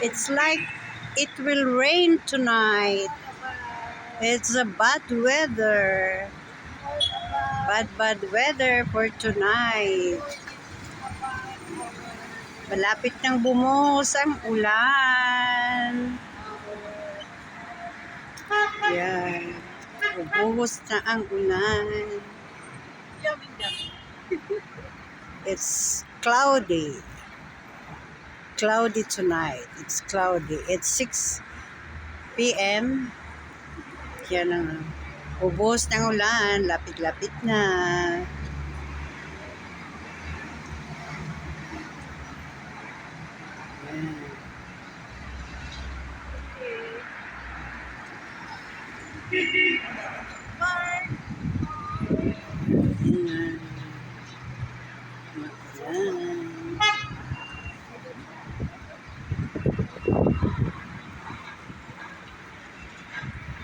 It's like it will rain tonight. It's a bad weather. Bad weather for tonight. Malapit nang bumuhos ang ulan. Yan. Bubuhos na ang ulan. It's cloudy. Cloudy tonight. It's cloudy. It's 6 p.m. Yan ang bubuhos ng ulan. Lapit-lapit na. Yan.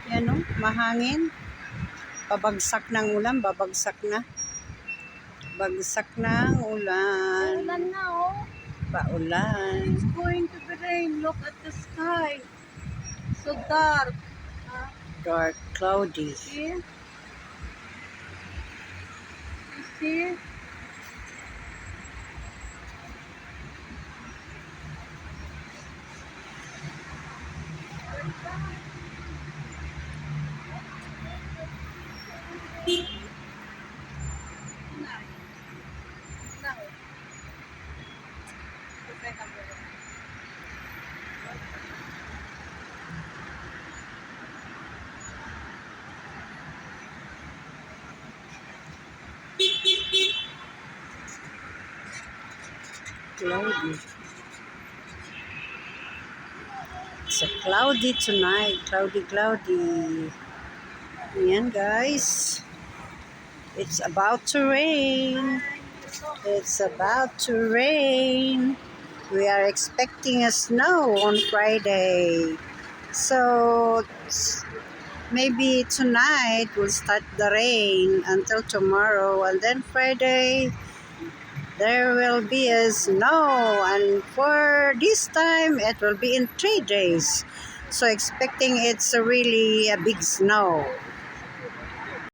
Yan o, mahangin. Babagsak ng ulan, babagsak na. Bagsak ng ulan. Ulan na, oh. Paulan. It's going to be rain. Look at the sky. So dark. Dark, cloudy. See? You see? Cloudy. It's a cloudy tonight. Cloudy. Ayan guys. It's about to rain. It's about to rain. We are expecting a snow on Friday. So maybe tonight will start the rain until tomorrow, and then Friday there will be a snow, and for this time it will be in 3 days. So expecting it's really a big snow.